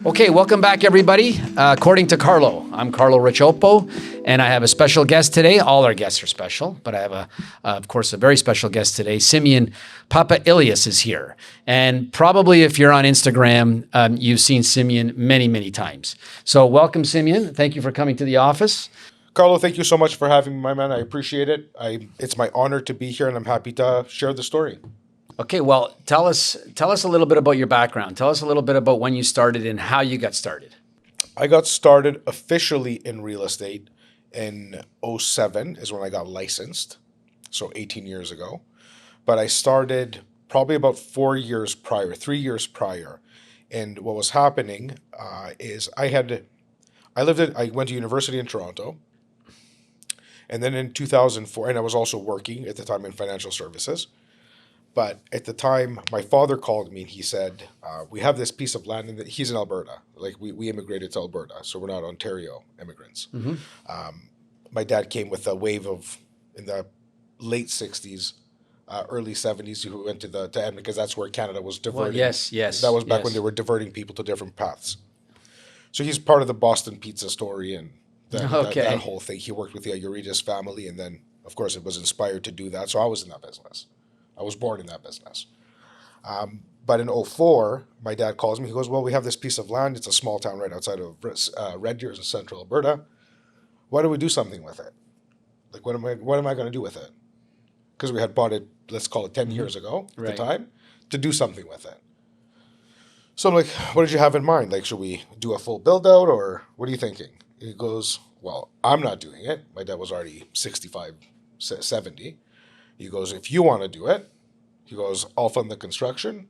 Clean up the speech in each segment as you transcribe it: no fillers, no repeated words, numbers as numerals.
Okay, welcome back, everybody. According to Carlo, I'm Carlo Richopo, and I have a special guest today. All our guests are special, but I have, of course, a very special guest today. Simeon Papa Ilias is here. And probably if you're on Instagram, you've seen Simeon many, many times. So welcome, Simeon. Thank you for coming to the office. Carlo, thank you so much for having me, my man. I appreciate it. It's my honor to be here, and I'm happy to share the story. Okay, well, tell us a little bit about your background. Tell us a little bit about when you started and how you got started. I got started officially in real estate in '07 is when I got licensed, so 18 years ago. But I started probably about 3 years prior. And what was happening is I went to university in Toronto. And then in 2004, and I was also working at the time in financial services. But at the time, my father called me and he said, we have this piece of land, and he's in Alberta. Like we immigrated to Alberta, so we're not Ontario immigrants. Mm-hmm. My dad came with a wave in the late 60s, early 70s, who went to Edmonton, because that's where Canada was diverting. Well, yes. That was back when they were diverting people to different paths. So he's part of the Boston Pizza story and that whole thing. He worked with the Uridas family, and then, of course, it was inspired to do that. So I was in that business. I was born in that business. But in '04, my dad calls me. He goes, well, we have this piece of land. It's a small town right outside of Red Deer in central Alberta. Why don't we do something with it? Like, what am I going to do with it? Because we had bought it, let's call it 10 years ago at the time, to do something with it. So I'm like, what did you have in mind? Like, should we do a full build out, or what are you thinking? He goes, well, I'm not doing it. My dad was already 65, 70. He goes, if you want to do it, he goes, I'll fund the construction.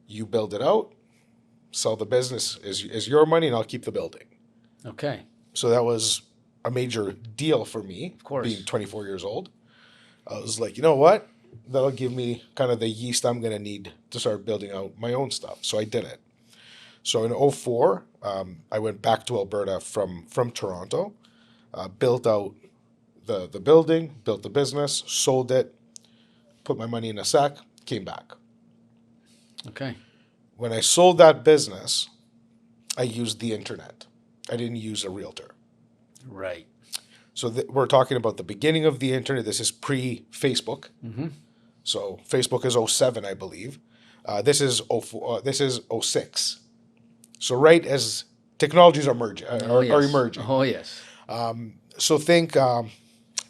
You build it out. Sell the business is your money, and I'll keep the building. Okay. So that was a major deal for me, of course, being 24 years old. I was like, you know what? That'll give me kind of the yeast I'm going to need to start building out my own stuff. So I did it. So in '04, I went back to Alberta from Toronto, built out the building, built the business, sold it, put my money in a sack, came back. Okay. When I sold that business, I used the internet. I didn't use a realtor. Right. So we're talking about the beginning of the internet. This is pre-Facebook. Mm-hmm. So Facebook is '07, I believe. This is '04. This is '06. So right as technologies are emerging. Oh, yes. So think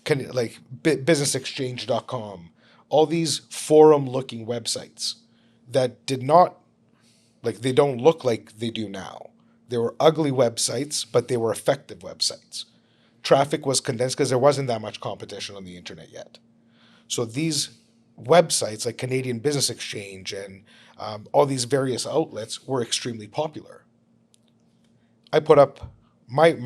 like businessexchange.com, all these forum-looking websites that did not, like, they don't look like they do now. They were ugly websites, but they were effective websites. Traffic was condensed because there wasn't that much competition on the internet yet. So these websites like Canadian Business Exchange and all these various outlets were extremely popular. I put up my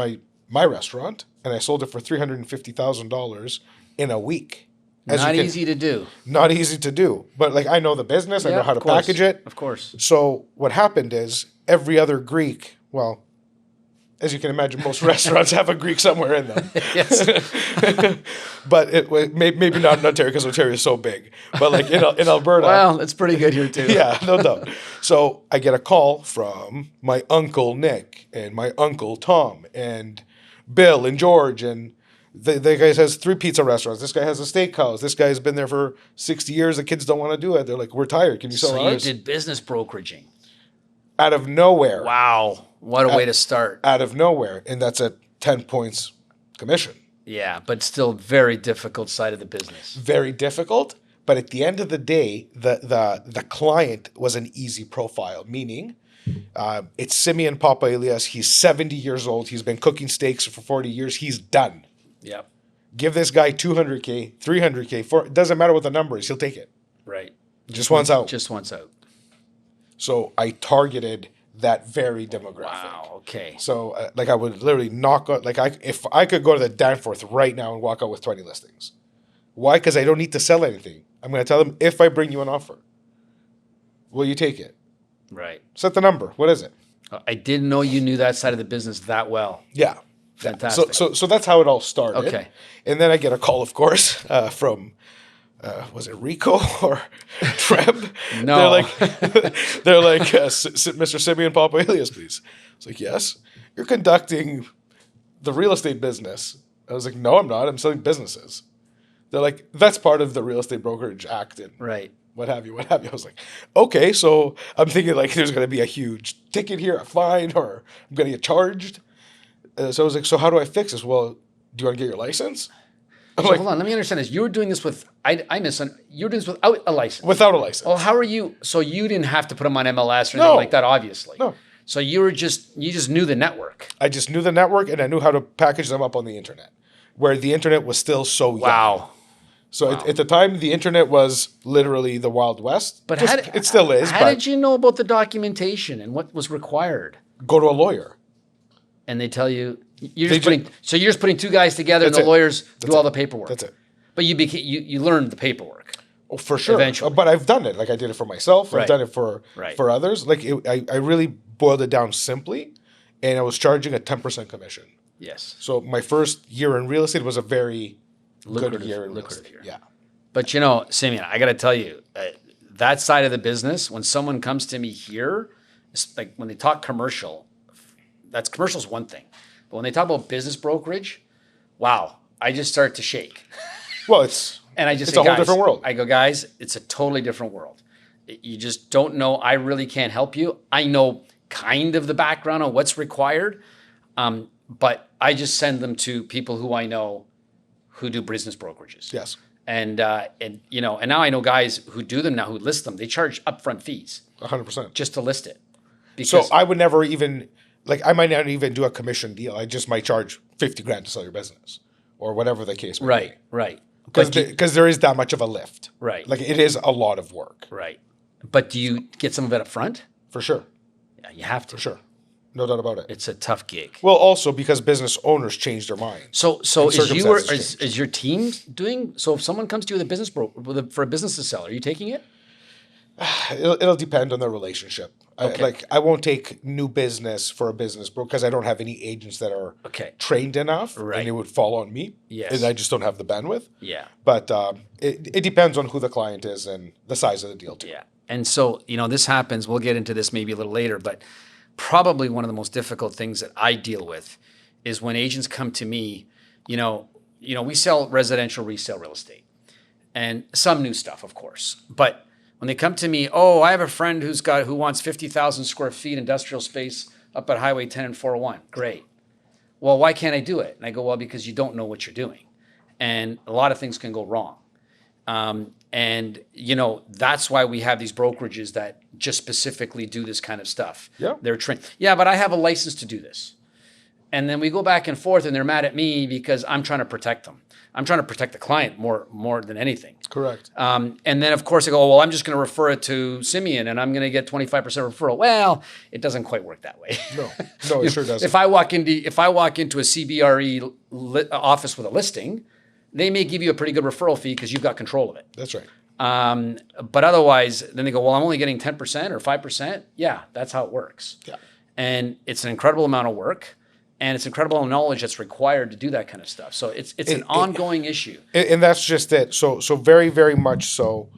restaurant, and I sold it for $350,000 in a week. Not easy to do. Not easy to do. But like, I know the business. I know how to package it. Of course. So what happened is every other Greek, well, as you can imagine, most restaurants have a Greek somewhere in them. Yes. But maybe not in Ontario, because Ontario is so big. But like in Alberta. Well, it's pretty good here too. Yeah, no doubt. So I get a call from my uncle Nick and my uncle Tom and Bill and George, and the guy has 3 pizza restaurants. This guy has a steakhouse. This guy's been there for 60 years. The kids don't want to do it. They're like, we're tired. Can you sell ours? So you did business brokeraging. Out of nowhere. Wow. What a way to start. Out of nowhere. And that's at 10 points commission. Yeah, but still very difficult side of the business. Very difficult. But at the end of the day, the client was an easy profile, meaning it's Simeon Papa Ilias. He's 70 years old. He's been cooking steaks for 40 years. He's done. Yep. Give this guy $200K, $300K. It doesn't matter what the number is. He'll take it. Right. Just wants out. Just wants out. So I targeted that very demographic. Wow. Okay. So like I would literally knock out, like if I could go to the Danforth right now and walk out with 20 listings. Why? Because I don't need to sell anything. I'm going to tell them, if I bring you an offer, will you take it? Right. Set the number. What is it? I didn't know you knew that side of the business that well. Yeah. Fantastic. So that's how it all started. Okay. And then I get a call, of course, from was it Rico or Treb? No. They're like, Mr. Simeon Papalias, please. I was like, yes, you're conducting the real estate business. I was like, no, I'm not. I'm selling businesses. They're like, that's part of the Real Estate Brokerage Act and Right. what have you, what have you. I was like, okay, so I'm thinking like there's going to be a huge ticket here, a fine, or I'm going to get charged. So I was like, so how do I fix this? Well, do you want to get your license? I'm So like, hold on, let me understand this. You were doing this with you were doing this without a license. without a license. Oh, how are you? So you didn't have to put them on MLS or anything No. like that, obviously. No. So you just knew the network. I just knew the network and I knew how to package them up on the internet, where the internet was still so young. Wow. So at the time, the internet was literally the Wild West. But It still is. How did you know about the documentation and what was required? Go to a lawyer. And they tell you you're just putting two guys together and That's the it. lawyers That's do all it. the paperwork. That's it. But you learned the paperwork. Oh, for sure. Eventually. But I've done it. Like I did it for myself. Right. I've done it for others. Like I really boiled it down simply, and I was charging a 10% commission. Yes. So my first year in real estate was a very good year in real lucrative estate. year. Yeah. But Simeon, I got to tell you, that side of the business, when someone comes to me here, it's like when they talk commercial, commercial's one thing. But when they talk about business brokerage, wow, I just start to shake. Well, it's It's a whole different world. I go, guys, it's a totally different world. You just don't know. I really can't help you. I know kind of the background on what's required, but I just send them to people who I know who do business brokerages. Yes. And now I know guys who do them now, who list them. They charge upfront fees 100%. just to list it. So I would never even I might not even do a commission deal. I just might charge $50,000 to sell your business, or whatever the case may be. Right. Because there is that much of a lift. Right. Like it is a lot of work. Right. But do you get some of it up front? For sure. Yeah, you have to. For sure. No doubt about it. It's a tough gig. Well, also because business owners change their minds. So And circumstances change. is your team doing? So if someone comes to you with a business for a business to sell, are you taking it? It'll depend on their relationship. Okay. I won't take new business for a business because I don't have any agents that are trained enough, Right. and it would fall on me. Yes. And I just don't have the bandwidth. Yeah. But it depends on who the client is and the size of the deal too. Yeah. And so, this happens. We'll get into this maybe a little later, but probably one of the most difficult things that I deal with is when agents come to me. We sell residential resale real estate and some new stuff, of course, but when they come to me, I have a friend who wants 50,000 square feet industrial space up at Highway 10 and 401. Great. Well, why can't I do it? And I go, well, because you don't know what you're doing. And a lot of things can go wrong. That's why we have these brokerages that just specifically do this kind of stuff. Yeah. They're trained. Yeah, but I have a license to do this. And then we go back and forth and they're mad at me because I'm trying to protect them. I'm trying to protect the client more than anything. Correct. And then of course I go, well, I'm just going to refer it to Simeon and I'm going to get 25% referral. Well, it doesn't quite work that way. No, it sure doesn't. If I walk into a CBRE office with a listing, they may give you a pretty good referral fee because you've got control of it. That's right. But otherwise, then they go, well, I'm only getting 10% or 5%. Yeah, that's how it works. Yeah. And it's an incredible amount of work. And it's incredible knowledge that's required to do that kind of stuff. So it's an ongoing issue. And that's just it. So very, very much so.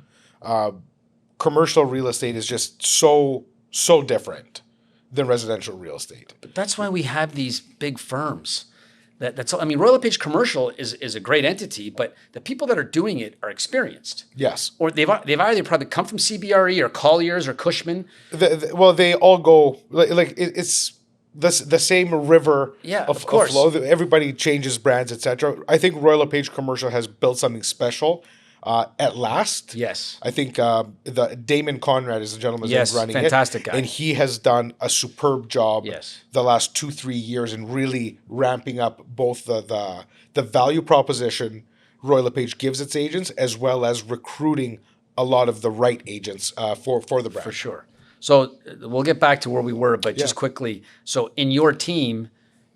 Commercial real estate is just so different than residential real estate. But that's why we have these big firms. Royal LePage Commercial is a great entity, but the people that are doing it are experienced. Yes. Or they've either probably come from CBRE or Colliers or Cushman. They all go it's the same river of course. flow. Everybody changes brands, etc. I think Royal LePage Commercial has built something special at last. Yes. I think the Damon Conrad is the gentleman that's running fantastic it. guy. And he has done a superb job the last 2-3 years in really ramping up both the value proposition Royal LePage gives its agents as well as recruiting a lot of the right agents for the brand. For sure. So we'll get back to where we were, but just quickly. So in your team,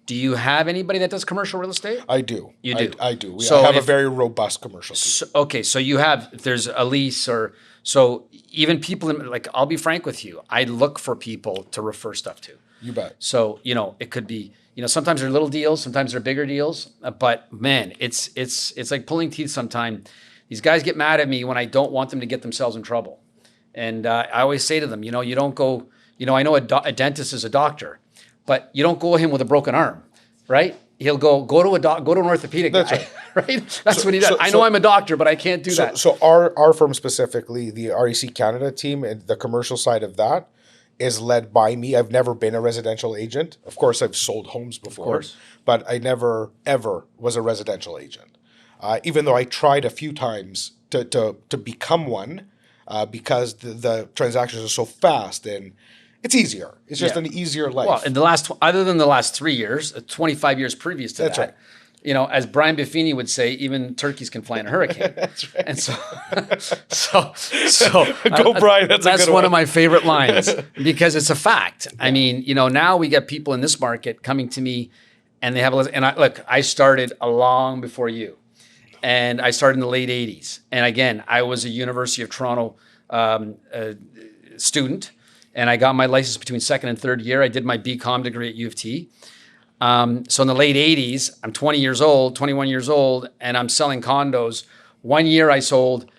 do you have anybody that does commercial real estate? I do. You do? I do. So I have a very robust commercial team. So you have, if there's a lease so even people, I'll be frank with you, I look for people to refer stuff to. You bet. So, it could be, sometimes they're little deals, sometimes they're bigger deals, but man, it's like pulling teeth sometimes. These guys get mad at me when I don't want them to get themselves in trouble. And I always say to them, you don't go, I know a dentist is a doctor, but you don't go to him with a broken arm, right? He'll go to an orthopedic That's guy, right? That's what he does. I know I'm a doctor, but I can't do that. So our firm specifically, the REC Canada team and the commercial side of that is led by me. I've never been a residential agent. Of course, I've sold homes before, but I never, ever was a residential agent. Even though I tried a few times to become one because the transactions are so fast and it's easier. It's just an easier life. Well, in other than the last 3 years, 25 years previous to That's that, right. As Brian Buffini would say, even turkeys can fly in a hurricane. That's right. And so Go, Brian. That's one of my favorite lines because it's a fact. Yeah. I mean, now we get people in this market coming to me, and they have I started long before you, and I started in the late '80s. And again, I was a University of Toronto student. And I got my license between second and third year. I did my BCom degree at U of T. So in the late 80s, I'm 21 years old, and I'm selling condos. 1 year I sold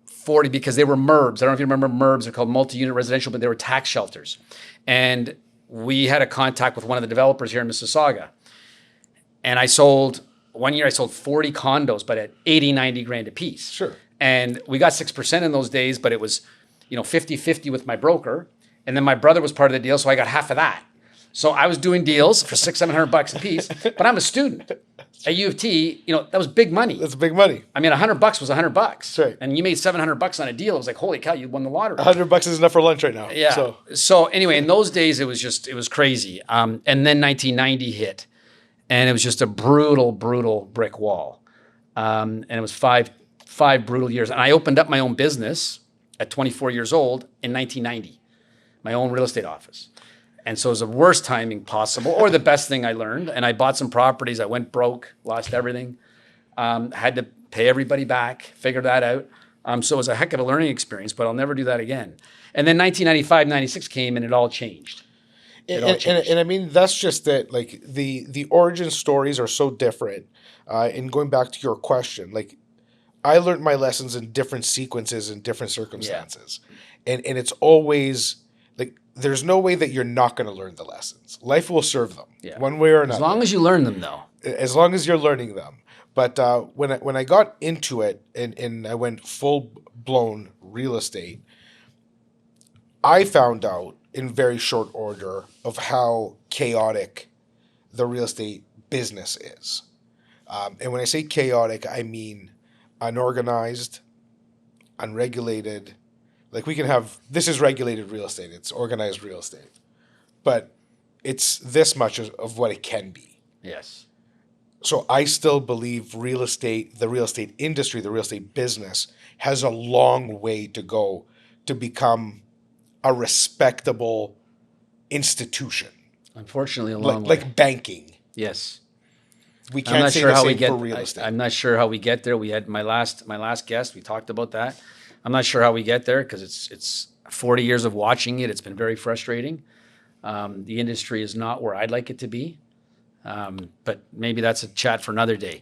40 because they were MURBs. I don't know if you remember MURBs. They're called multi-unit residential, but they were tax shelters. And we had a contact with one of the developers here in Mississauga. And 1 year I sold 40 condos, but at 80, 90 grand a piece. Sure. And we got 6% in those days, but it was 50-50 with my broker. And then my brother was part of the deal, so I got half of that. So I was doing deals for $600-700 a piece, but I'm a student at U of T. That was big money. That's big money. I mean, $100 was $100. That's right. And you made $700 on a deal. It was like, holy cow, you won the lottery. $100 is enough for lunch right now. Yeah. So anyway, in those days, it was crazy. And then 1990 hit, and it was just a brutal, brutal brick wall. And it was five brutal years. And I opened up my own business at 24 years old in 1990. My own real estate office. And so it was the worst timing possible, or the best thing I learned. And I bought some properties. I went broke, lost everything, had to pay everybody back, figure that out. So it was a heck of a learning experience, but I'll never do that again. And then 1995, 96 came, and it all changed. And I mean, that's just it. Like the origin stories are so different. And going back to your question, like I learned my lessons in different sequences and different circumstances. Yeah. And it's always... like, there's no way that you're not going to learn the lessons. Life will serve them one way or another. As long as you learn them, though. As long as you're learning them. But when I got into it and I went full-blown real estate, I found out in very short order of how chaotic the real estate business is. And when I say chaotic, I mean unorganized, unregulated. Like this is regulated real estate. It's organized real estate. But it's this much of what it can be. Yes. So I still believe the real estate industry, the real estate business has a long way to go to become a respectable institution. Unfortunately, a long way. Like banking. Yes. We can't say the same for real estate. I'm not sure how we get there. We had my last guest. We talked about that. I'm not sure how we get there because it's 40 years of watching it. It's been very frustrating. The industry is not where I'd like it to be, but maybe that's a chat for another day.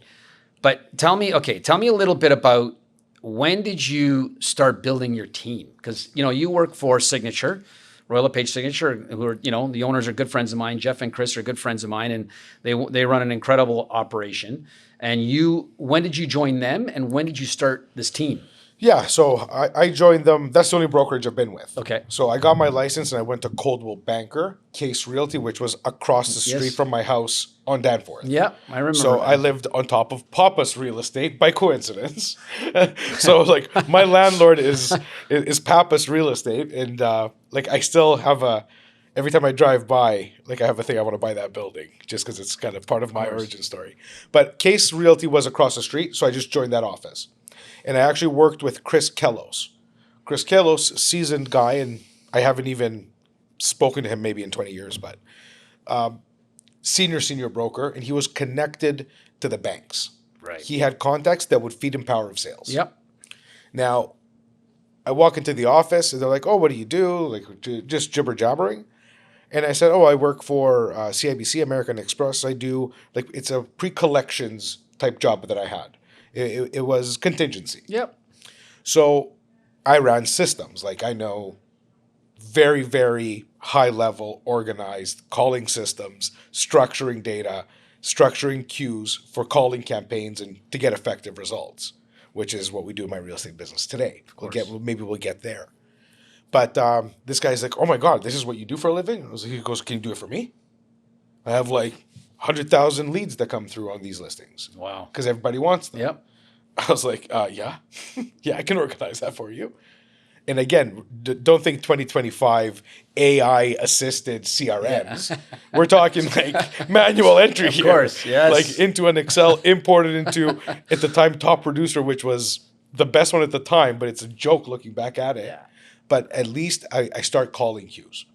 But tell me a little bit about when did you start building your team? Because you work for Signature, Royal LePage Signature, who are the owners are good friends of mine. Jeff and Chris are good friends of mine, and they run an incredible operation. And when did you join them, and when did you start this team? Yeah, so I joined them. That's the only brokerage I've been with. Okay. So I got my license and I went to Coldwell Banker, Case Realty, which was across the street from my house on Danforth. Yeah, I remember. So I lived on top of Papa's Real Estate by coincidence. So like my landlord is Papa's Real Estate, and I still have every time I drive by, I have a thing I want to buy that building just because it's kind of part of my origin story. But Case Realty was across the street, so I just joined that office. And I actually worked with Chris Kellos. Chris Kellos, seasoned guy, and I haven't even spoken to him maybe in 20 years, but senior broker, and he was connected to the banks. Right. He had contacts that would feed him power of sales. Yep. Now, I walk into the office, and they're like, oh, what do you do? Like, just jibber-jabbering. And I said, oh, I work for CIBC, American Express. I do, it's a pre-collections type job that I had. It was contingency. Yep. So I ran systems. Like I know very, very high level organized calling systems, structuring data, structuring queues for calling campaigns and to get effective results, which is what we do in my real estate business today. Maybe we'll get there. But this guy's like, oh my God, this is what you do for a living? He goes, can you do it for me? I have like 100,000 leads that come through on these listings. Wow. Because everybody wants them. Yep. I was like, yeah, yeah, I can organize that for you. And again, don't think 2025 AI assisted CRMs. Yeah. We're talking like manual entry here. Of course, yes. Like into an Excel, imported into, at the time, Top Producer, which was the best one at the time, but it's a joke looking back at it. Yeah. But at least I start calling queues.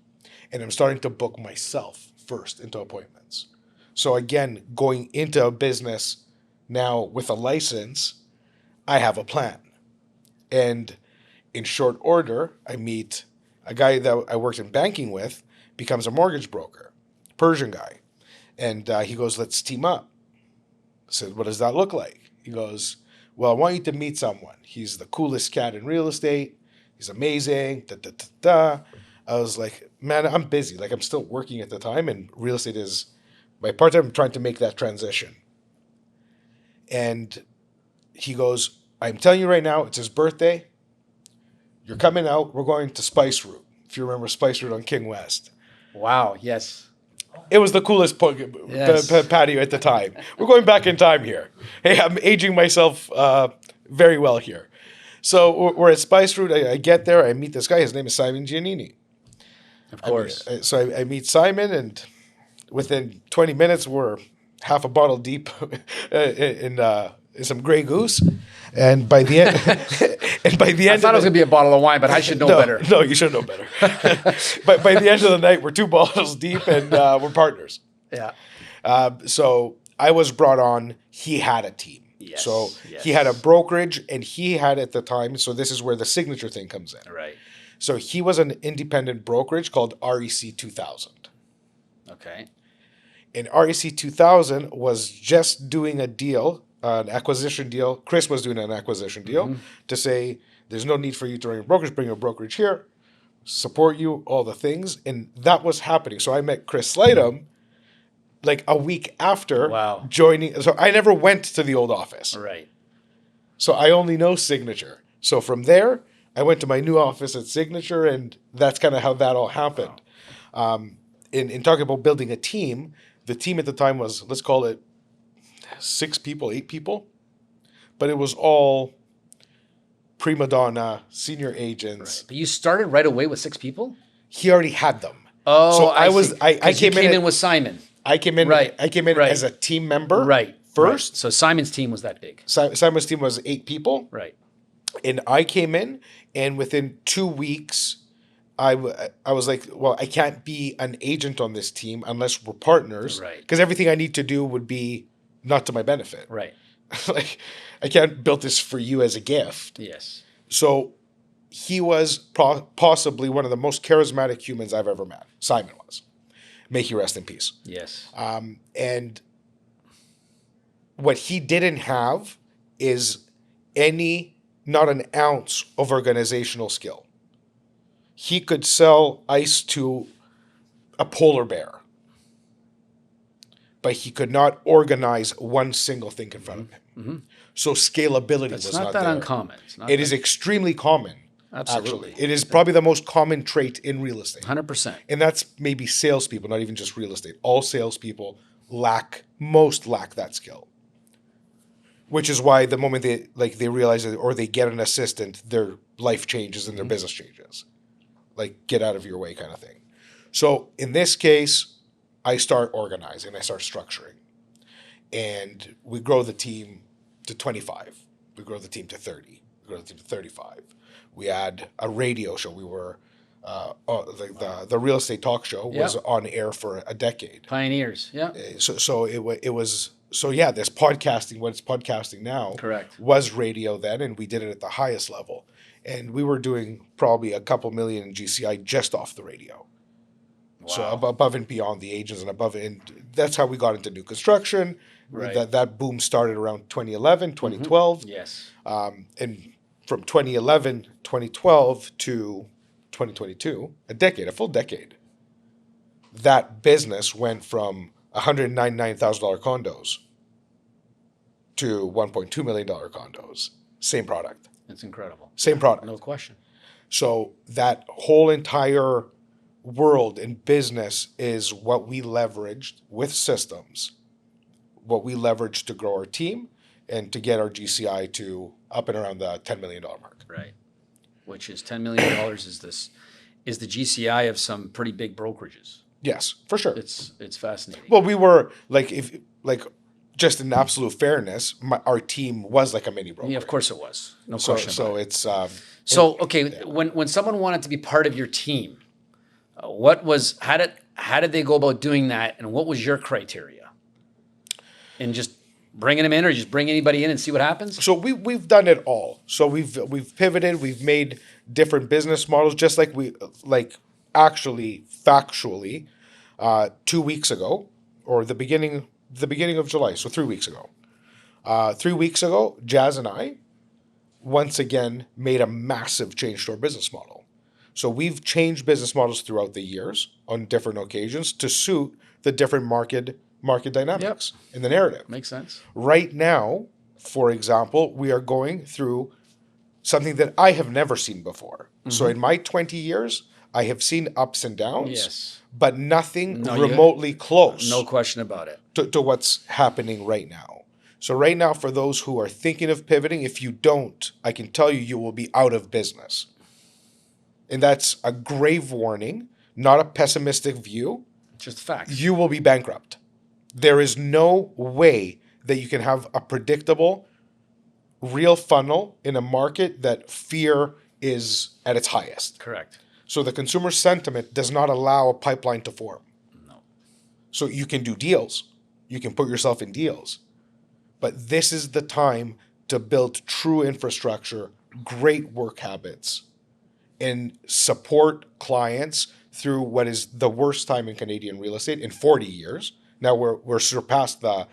And I'm starting to book myself first into appointments. So again, going into a business now with a license, I have a plan. And in short order, I meet a guy that I worked in banking with, becomes a mortgage broker, Persian guy. And he goes, let's team up. I said, what does that look like? He goes, well, I want you to meet someone. He's the coolest cat in real estate. He's amazing. Da, da, da, da. I was like, man, I'm busy. Like I'm still working at the time and real estate is my part-time. I'm trying to make that transition. And he goes, I'm telling you right now, it's his birthday. You're coming out. We're going to Spice Route. If you remember Spice Route on King West. Wow. Yes. It was the coolest patio at the time. We're going back in time here. Hey, I'm aging myself very well here. So we're at Spice Route. I get there. I meet this guy. His name is Simon Giannini. Of course. So I meet Simon, and within 20 minutes, we're half a bottle deep in some Grey Goose. And by the end, I thought it was gonna be a bottle of wine, but I should know better. No, you should know better. But by the end of the night, we're 2 bottles deep, and we're partners. Yeah. So I was brought on. He had a team. Yes. So he had a brokerage, and he had at the time. So this is where the signature thing comes in. Right. So he was an independent brokerage called REC 2000. Okay. And REC 2000 was just doing a deal. An acquisition deal. Chris was doing an acquisition deal to say there's no need for you to run your brokerage, bring your brokerage here, support you, all the things. And that was happening. So I met Chris Slightum like a week after joining. So I never went to the old office. Right. So I only know Signature. So from there, I went to my new office at Signature, and that's kind of how that all happened. Wow. In talking about building a team, the team at the time was, let's call it 6 people, 8 people, but it was all prima donna, senior agents. Right. But you started right away with 6 people? He already had them. Oh, so I came in with Simon. I came in as a team member first. Right. So Simon's team was that big. Simon's team was 8 people. Right. And I came in, and within 2 weeks, I was like, well, I can't be an agent on this team unless we're partners. Right. Because everything I need to do would be not to my benefit. Right. Like, I can't build this for you as a gift. Yes. So he was possibly one of the most charismatic humans I've ever met. Simon was. May he rest in peace. Yes. And what he didn't have is not an ounce of organizational skill. He could sell ice to a polar bear, but he could not organize one single thing in front of him. Mm-hmm. So scalability was not there. It's not that uncommon. It is extremely common. Absolutely. Actually. It is probably the most common trait in real estate. 100%. And that's maybe salespeople, not even just real estate. All salespeople lack that skill. Which is why the moment they realize it or they get an assistant, their life changes and their business changes. Like, get out of your way kind of thing. So in this case, I start organizing, I start structuring. And we grow the team to 25. We grow the team to 30. We grow the team to 35. We add a radio show. We were, the real estate talk show was on air for a decade. Pioneers, yeah. So it was, this podcasting, what it's podcasting now, correct, was radio then, and we did it at the highest level. And we were doing probably a couple million in GCI just off the radio. Wow. So above and beyond the agents and above, and that's how we got into new construction. Right. That boom started around 2011, 2012. Yes. And from 2011, 2012 to 2022, a full decade, that business went from $199,000 condos to $1.2 million condos. Same product. It's incredible. Same product. No question. So that whole entire world in business is what we leveraged with systems, what we leveraged to grow our team and to get our GCI to up and around the $10 million mark. Right. Which is $10 million is the GCI of some pretty big brokerages. Yes, for sure. It's fascinating. Well, we were just in absolute fairness, our team was like a mini broker. Yeah, of course it was. No question. So it's when someone wanted to be part of your team, how did they go about doing that, and what was your criteria? And just bringing them in, or just bring anybody in and see what happens? So we've done it all. So we've pivoted, we've made different business models, just like actually factually 2 weeks ago, or the beginning of July, so 3 weeks ago. 3 weeks ago, Jazz and I once again made a massive change to our business model. So we've changed business models throughout the years on different occasions to suit the different market dynamics in the narrative. Makes sense. Right now, for example, we are going through something that I have never seen before. Mm-hmm. So in my 20 years, I have seen ups and downs, but nothing remotely close. No question about it. To what's happening right now. So right now, for those who are thinking of pivoting, if you don't, I can tell you will be out of business. And that's a grave warning, not a pessimistic view. Just facts. You will be bankrupt. There is no way that you can have a predictable, real funnel in a market that fear is at its highest. Correct. So the consumer sentiment does not allow a pipeline to form. No. So you can do deals. You can put yourself in deals. But this is the time to build true infrastructure, great work habits, and support clients through what is the worst time in Canadian real estate in 40 years. Now we're surpassed the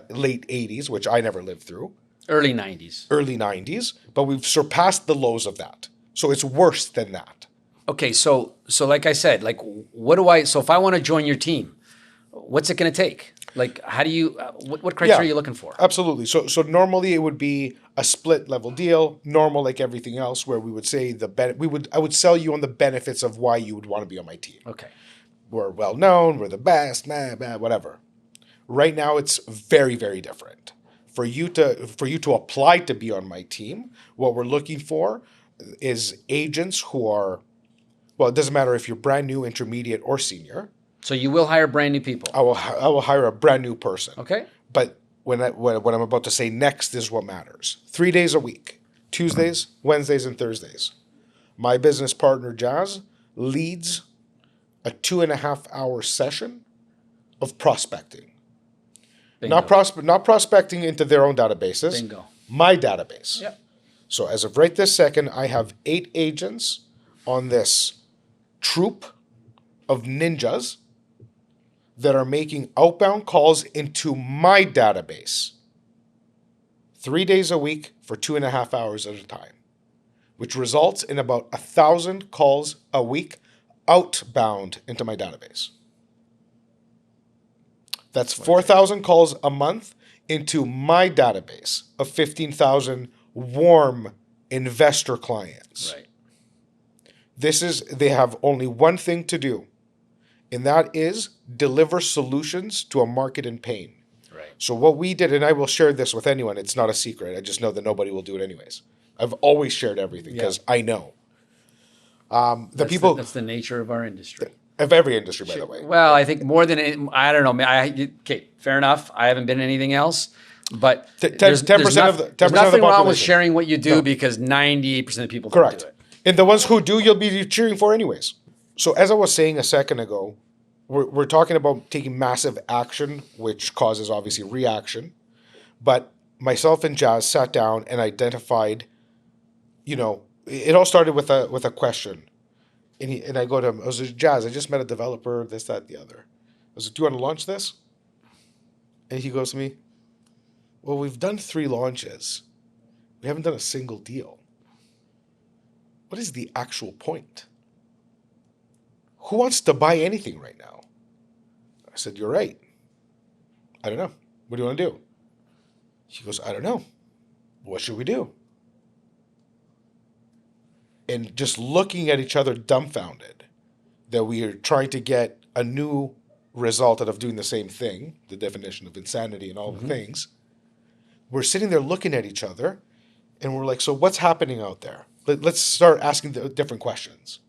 late 80s, which I never lived through. Early 90s. But we've surpassed the lows of that. So it's worse than that. Okay, so like I said, so if I want to join your team, what's it going to take? Like, how do you, what criteria are you looking for? Absolutely. So normally it would be a split level deal, normal like everything else, where we would say I would sell you on the benefits of why you would want to be on my team. Okay. We're well known, we're the best, whatever. Right now it's very, very different. For you to apply to be on my team, what we're looking for is agents who are, well, it doesn't matter if you're brand new, intermediate, or senior. So you will hire brand new people. I will hire a brand new person. Okay. But what I'm about to say next is what matters. 3 days a week, Tuesdays, Wednesdays, and Thursdays. My business partner, Jazz, leads a 2.5 hour session of prospecting. Bingo. Not prospecting into their own databases. Bingo. My database. Yep. So as of right this second, I have 8 agents on this troop of ninjas that are making outbound calls into my database 3 days a week for 2.5 hours at a time, which results in about 1,000 calls a week outbound into my database. That's 4,000 calls a month into my database of 15,000 warm investor clients. Right. They have only one thing to do, and that is deliver solutions to a market in pain. Right. So what we did, and I will share this with anyone, it's not a secret. I just know that nobody will do it anyways. I've always shared everything because I know. That's the nature of our industry. Of every industry, by the way. Well, I think more than, I don't know. Okay, fair enough. I haven't been in anything else. But 10% of the there's nothing wrong with population. sharing what you do because 98% of people don't do it. And the ones who do, you'll be cheering for anyways. So as I was saying a second ago, we're talking about taking massive action, which causes obviously reaction. But myself and Jazz sat down and identified, it all started with a question. And I go to him, I was like, Jazz, I just met a developer, this, that, the other. I was like, do you want to launch this? And he goes to me, Well, we've done 3 launches. We haven't done a single deal. What is the actual point? Who wants to buy anything right now? I said, you're right. I don't know. What do you want to do? She goes, I don't know. What should we do? And just looking at each other dumbfounded that we are trying to get a new result out of doing the same thing, the definition of insanity and all the things, we're sitting there looking at each other and we're like, so what's happening out there? Let's start asking the different questions.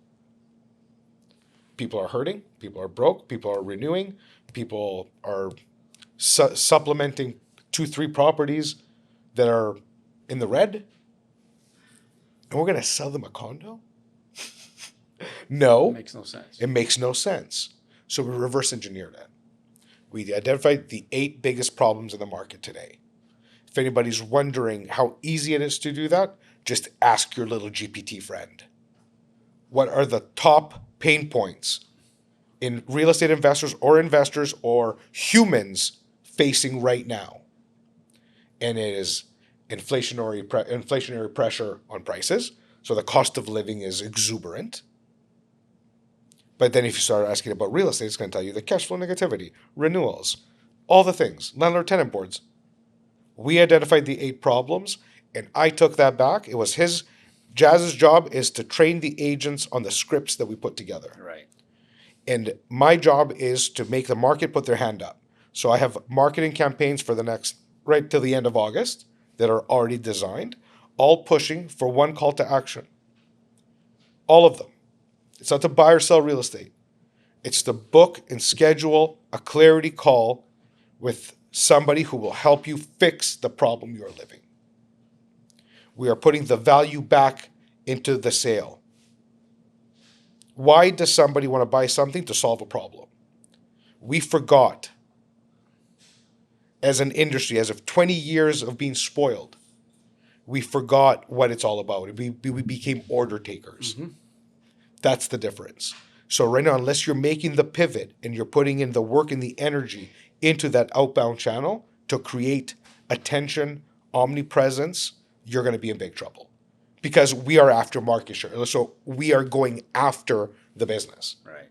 People are hurting. People are broke. People are renewing. People are supplementing 2-3 properties that are in the red. And we're going to sell them a condo? No. It makes no sense. It makes no sense. So we reverse engineered it. We identified the 8 biggest problems in the market today. If anybody's wondering how easy it is to do that, just ask your little GPT friend. What are the top pain points in real estate investors or humans facing right now? And it is inflationary pressure on prices. So the cost of living is exuberant. But then if you start asking about real estate, it's going to tell you the cash flow negativity, renewals, all the things, landlord-tenant boards. We identified the 8 problems, and I took that back. It was Jazz's job is to train the agents on the scripts that we put together. Right. And my job is to make the market put their hand up. So I have marketing campaigns for the next, right till the end of August that are already designed, all pushing for one call to action. All of them. It's not to buy or sell real estate. It's to book and schedule a clarity call with somebody who will help you fix the problem you're living. We are putting the value back into the sale. Why does somebody want to buy something? To solve a problem. We forgot, as an industry, as of 20 years of being spoiled, we forgot what it's all about. We became order takers. That's the difference. So right now, unless you're making the pivot and you're putting in the work and the energy into that outbound channel to create attention, omnipresence, you're going to be in big trouble. Because we are after market share. So we are going after the business. Right.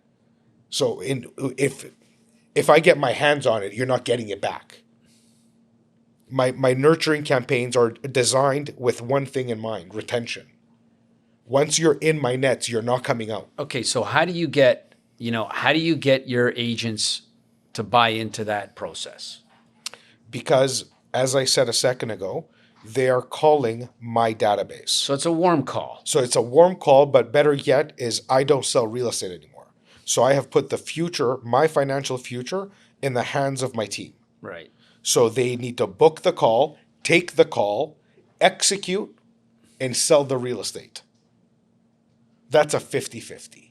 So if I get my hands on it, you're not getting it back. My nurturing campaigns are designed with one thing in mind: retention. Once you're in my nets, you're not coming out. Okay, so how do you get your agents to buy into that process? Because, as I said a second ago, they are calling my database. So it's a warm call. So it's a warm call, but better yet is I don't sell real estate anymore. So I have put the future, my financial future, in the hands of my team. Right. So they need to book the call, take the call, execute, and sell the real estate. That's a 50-50.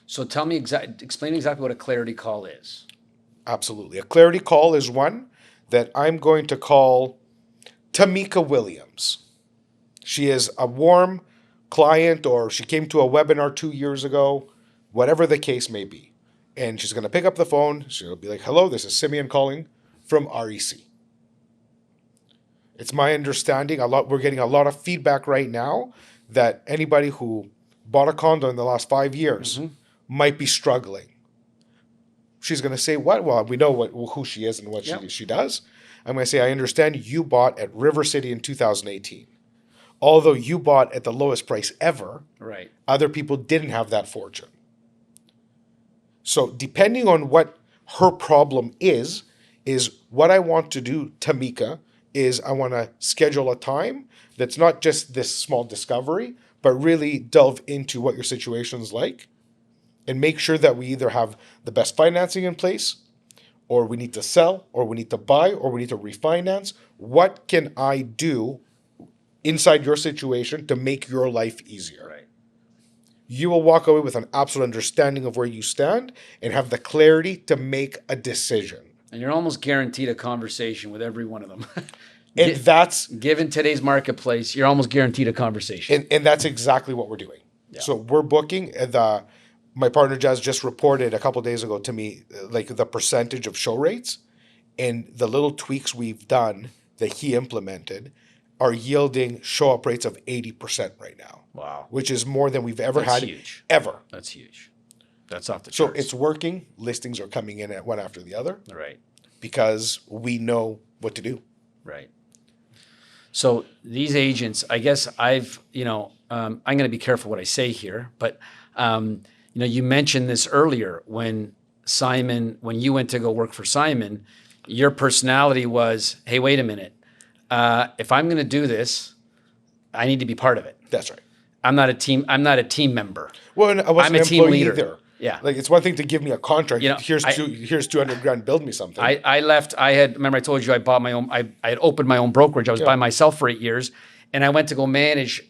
So tell me explain exactly what a clarity call is. Absolutely. A clarity call is one that I'm going to call Tamika Williams. She is a warm client, or she came to a webinar 2 years ago, whatever the case may be. And she's going to pick up the phone. She'll be like, hello, this is Simeon calling from REC. It's my understanding, we're getting a lot of feedback right now that anybody who bought a condo in the last 5 years might be struggling. She's going to say, what? Well, we know who she is and what she does. I'm going to say, I understand you bought at River City in 2018. Although you bought at the lowest price ever, right, other people didn't have that fortune. So depending on what her problem is what I want to do, Tamika, is I want to schedule a time that's not just this small discovery, but really delve into what your situation's like and make sure that we either have the best financing in place, or we need to sell, or we need to buy, or we need to refinance. What can I do inside your situation to make your life easier? Right. You will walk away with an absolute understanding of where you stand and have the clarity to make a decision. And you're almost guaranteed a conversation with every one of them. And that's... Given today's marketplace, you're almost guaranteed a conversation. And that's exactly what we're doing. Yeah. So we're booking. My partner Jazz just reported a couple of days ago to me, like the percentage of show rates. And the little tweaks we've done that he implemented are yielding show-up rates of 80% right now. Wow. Which is more than we've ever That's had. huge. Ever. That's huge. That's off the So charts. it's working. Listings are coming in at one after the other. Right. Because we know what to do. Right. So these agents, I guess I'm going to be careful what I say here, but you mentioned this earlier when you went to go work for Simon, your personality was, hey, wait a minute. If I'm going to do this, I need to be part of it. That's right. I'm not a team member. Well, and I wasn't I'm a an team employee leader. either. Yeah. Like, it's one thing to give me a contract. Here's $200,000, build me something. I left. Remember I told you I bought my own. I had opened my own brokerage. I was by myself for 8 years, and I went to go manage.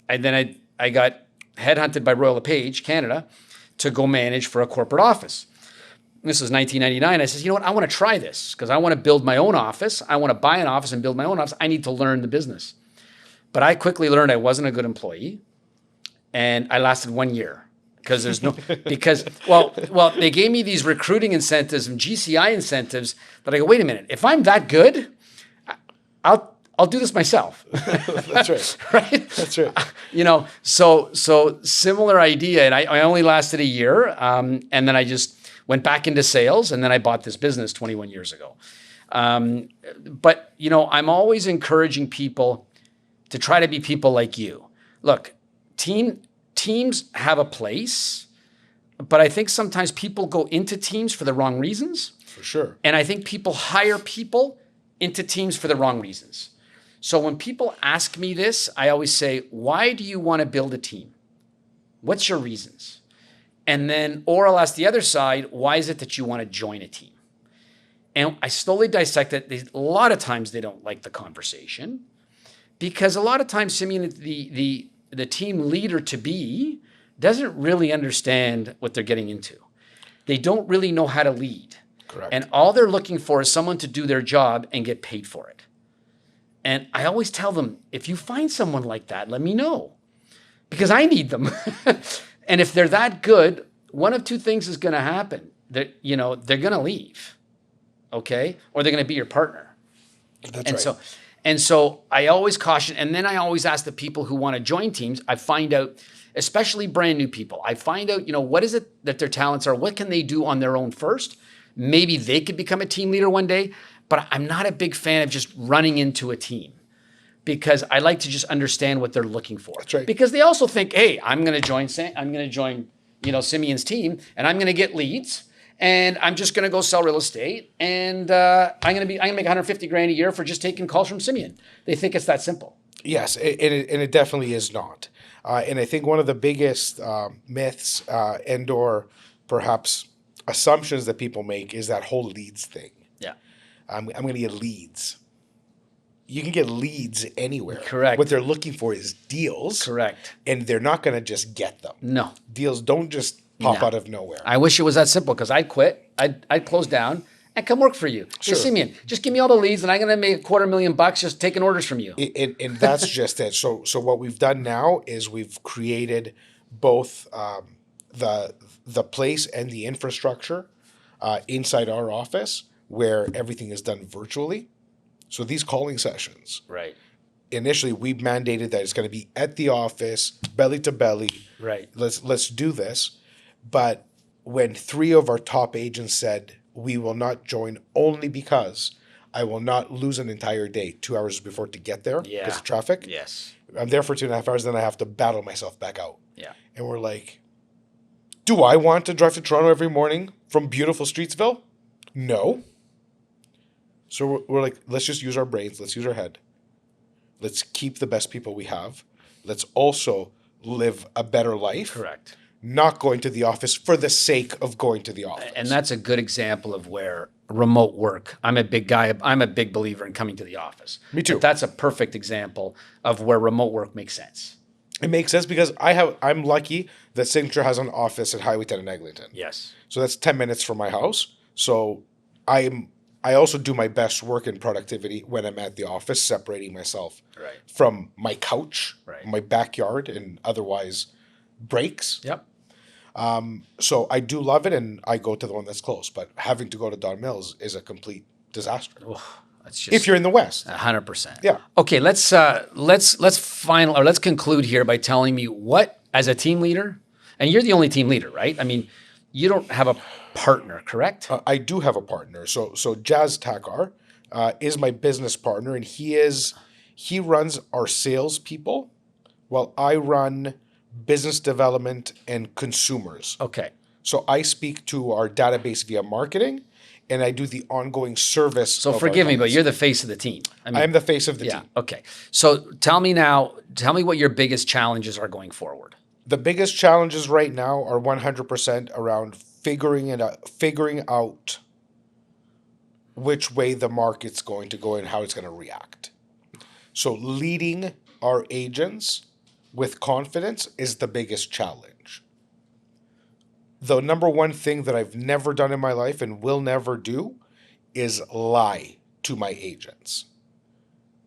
And then I got headhunted by Royal LePage Canada to go manage for a corporate office. This was 1999. I said, you know what? I want to try this because I want to build my own office. I want to buy an office and build my own office. I need to learn the business. But I quickly learned I wasn't a good employee, and I lasted 1 year. Well, they gave me these recruiting incentives and GCI incentives that I go, wait a minute, if I'm that good, I'll do this myself. That's right. Right? That's right. So similar idea. And I only lasted a year. And then I just went back into sales, and then I bought this business 21 years ago. But I'm always encouraging people to try to be people like you. Look, teams have a place, but I think sometimes people go into teams for the wrong reasons. For sure. And I think people hire people into teams for the wrong reasons. So when people ask me this, I always say, why do you want to build a team? What's your reasons? And then, or I'll ask the other side, why is it that you want to join a team? And I slowly dissect it. A lot of times they don't like the conversation because a lot of times, Simeon, the team leader to be doesn't really understand what they're getting into. They don't really know how to lead. Correct. And all they're looking for is someone to do their job and get paid for it. And I always tell them, if you find someone like that, let me know because I need them. And if they're that good, one of two things is going to happen. They're going to leave, okay? Or they're going to be your partner. That's right. And so I always caution, and then I always ask the people who want to join teams, I find out, especially brand new people, I find out, what is it that their talents are? What can they do on their own first? Maybe they could become a team leader one day, but I'm not a big fan of just running into a team because I like to just understand what they're looking for. That's right. Because they also think, hey, I'm going to join Simeon's team, and I'm going to get leads. And I'm just going to go sell real estate, and I'm going to make $150,000 a year for just taking calls from Simeon. They think it's that simple. Yes, and it definitely is not. And I think one of the biggest myths and/or perhaps assumptions that people make is that whole leads thing. Yeah, I'm going to get leads. You can get leads anywhere. Correct. What they're looking for is deals. Correct. And they're not going to just get them. No. Deals don't just pop out of nowhere. I wish it was that simple because I'd quit. I'd close down and come work for you. Sure. Hey, Simeon, just give me all the leads and I'm going to make $250,000 just taking orders from you. And that's just it. So what we've done now is we've created both the place and the infrastructure inside our office where everything is done virtually. So these calling sessions, right? Initially, we mandated that it's going to be at the office, belly to belly. Right. Let's do this. But when 3 of our top agents said, we will not join only because I will not lose an entire day, 2 hours before to get there because of traffic. Yes. I'm there for 2.5 hours, then I have to battle myself back out. Yeah. And we're like, do I want to drive to Toronto every morning from beautiful Streetsville? No. So we're like, let's just use our brains. Let's use our head. Let's keep the best people we have. Let's also live a better life. Correct. Not going to the office for the sake of going to the office. And that's a good example of where remote work, I'm a big believer in coming to the office. Me too. But that's a perfect example of where remote work makes sense. It makes sense because I'm lucky that Signature has an office at Highway 10 in Eglinton. Yes. So that's 10 minutes from my house. So I also do my best work and productivity when I'm at the office, separating myself from my couch, my backyard, and otherwise breaks. Yep. So I do love it, and I go to the one that's close. But having to go to Don Mills is a complete disaster. Oh, that's just If you're in the West. 100%. Yeah. Okay, let's conclude here by telling me what, as a team leader, and you're the only team leader, right? I mean, you don't have a partner, correct? I do have a partner. So Jazz Takar is my business partner, and he runs our salespeople while I run business development and consumers. Okay. So I speak to our database via marketing, and I do the ongoing service. So forgive me, but you're the face of the team. I am the face of the yeah. team. Okay. So tell me what your biggest challenges are going forward. The biggest challenges right now are 100% around figuring out which way the market's going to go and how it's going to react. So leading our agents with confidence is the biggest challenge. The number one thing that I've never done in my life and will never do is lie to my agents.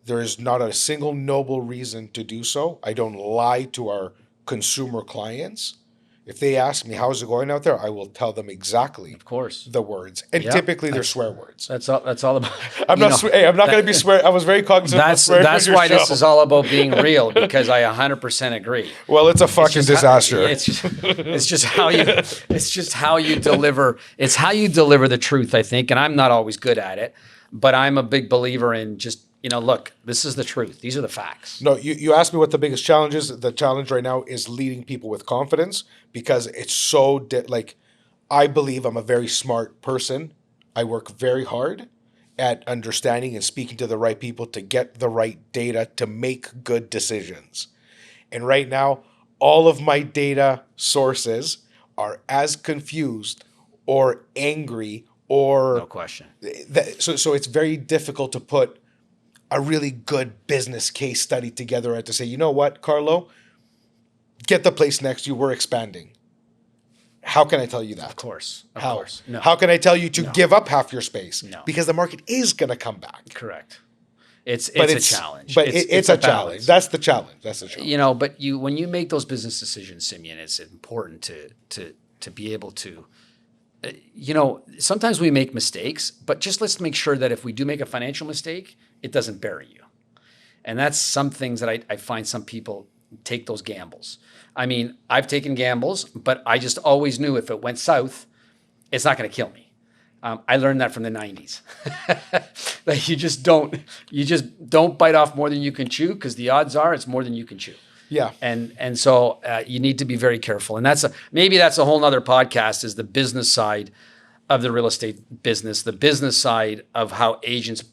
There is not a single noble reason to do so. I don't lie to our consumer clients. If they ask me how's it going out there, I will tell them exactly, of course, the words, and typically they're swear words. That's all about. I'm not going to be swearing. I was very cognizant. That's why this is all about being real, because I 100% agree. Well, it's a fucking disaster. It's just how you deliver. It's how you deliver the truth, I think, and I'm not always good at it, but I'm a big believer in just. Look, this is the truth. These are the facts. No, you asked me what the biggest challenge is. The challenge right now is leading people with confidence, because it's so I believe I'm a very smart person. I work very hard at understanding and speaking to the right people to get the right data to make good decisions. And right now, all of my data sources are as confused or angry or no question. So it's very difficult to put a really good business case study together and to say, you know what, Carlo, get the place next to you. We're expanding. How can I tell you that? Of course. No. How can I tell you to give up half your space? No. Because the market is going to come back. Correct. It's a challenge. But it's a challenge. That's the challenge. But when you make those business decisions, Simeon, it's important to be able to. Sometimes we make mistakes, but just let's make sure that if we do make a financial mistake, it doesn't bury you. And that's some things that I find some people take those gambles. I mean, I've taken gambles, but I just always knew if it went south, it's not going to kill me. I learned that from the 90s. That you just don't bite off more than you can chew, because the odds are it's more than you can chew. Yeah. And so you need to be very careful. And maybe that's a whole nother podcast, is the business side of the real estate business, the business side of how agents,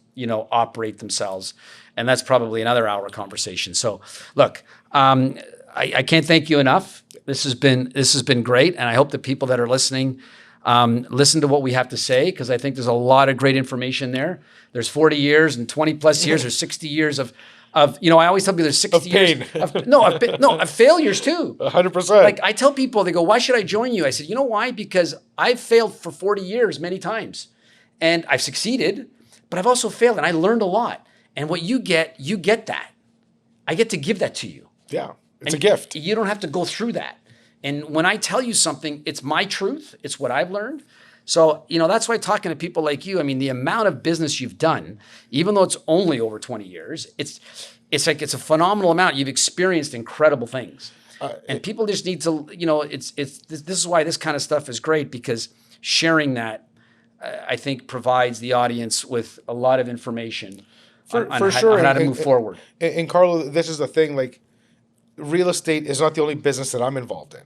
operate themselves. And that's probably another hour conversation. So look, I can't thank you enough. This has been great. And I hope the people that are listening, listen to what we have to say, because I think there's a lot of great information there. There's 40 years and 20 plus years or 60 years of I always tell people there's 60 years of failures too. 100%. Like I tell people, they go, why should I join you? I said, you know why? Because I've failed for 40 years many times, and I've succeeded, but I've also failed, and I learned a lot. And what you get that. I get to give that to you. Yeah, it's a gift. You don't have to go through that. And when I tell you something, it's my truth. It's what I've learned. So, that's why talking to people like you, I mean, the amount of business you've done, even though it's only over 20 years, it's a phenomenal amount. You've experienced incredible things. And people just need to, this is why this kind of stuff is great, because sharing that, I think, provides the audience with a lot of information on how to move forward. And Carlo, this is the thing, real estate is not the only business that I'm involved in.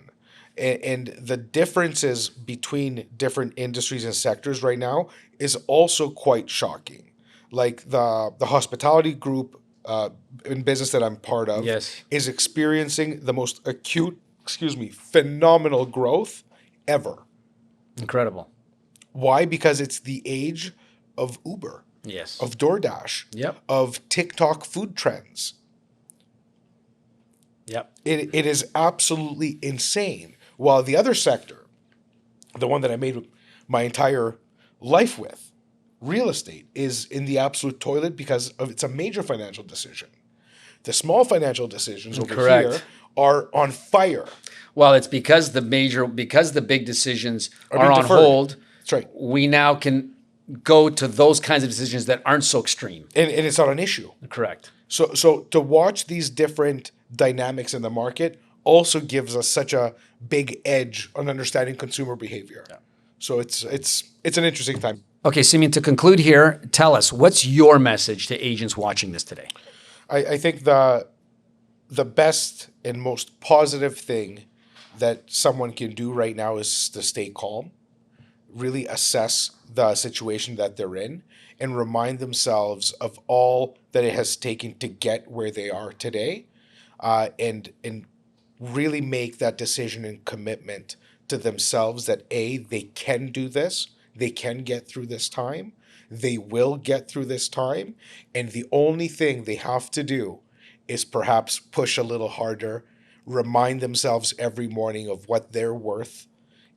And the differences between different industries and sectors right now is also quite shocking. Like the hospitality group in business that I'm part of is experiencing the most acute, phenomenal growth ever. Incredible. Why? Because it's the age of Uber. Yes. Of DoorDash. Of TikTok food trends. Yep. It is absolutely insane. While the other sector, the one that I made my entire life with, real estate, is in the absolute toilet because it's a major financial decision. The small financial decisions over here are on fire. Well, it's because the big decisions are on hold. That's right. We now can go to those kinds of decisions that aren't so extreme. And it's not an issue. Correct. So to watch these different dynamics in the market also gives us such a big edge on understanding consumer behavior. Yeah. So it's an interesting time. Okay, Simeon, to conclude here, tell us, what's your message to agents watching this today? I think the best and most positive thing that someone can do right now is to stay calm, really assess the situation that they're in, and remind themselves of all that it has taken to get where they are today, and really make that decision and commitment to themselves that they can do this, they can get through this time, they will get through this time, and the only thing they have to do is perhaps push a little harder, remind themselves every morning of what they're worth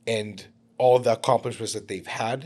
and all the accomplishments that they've had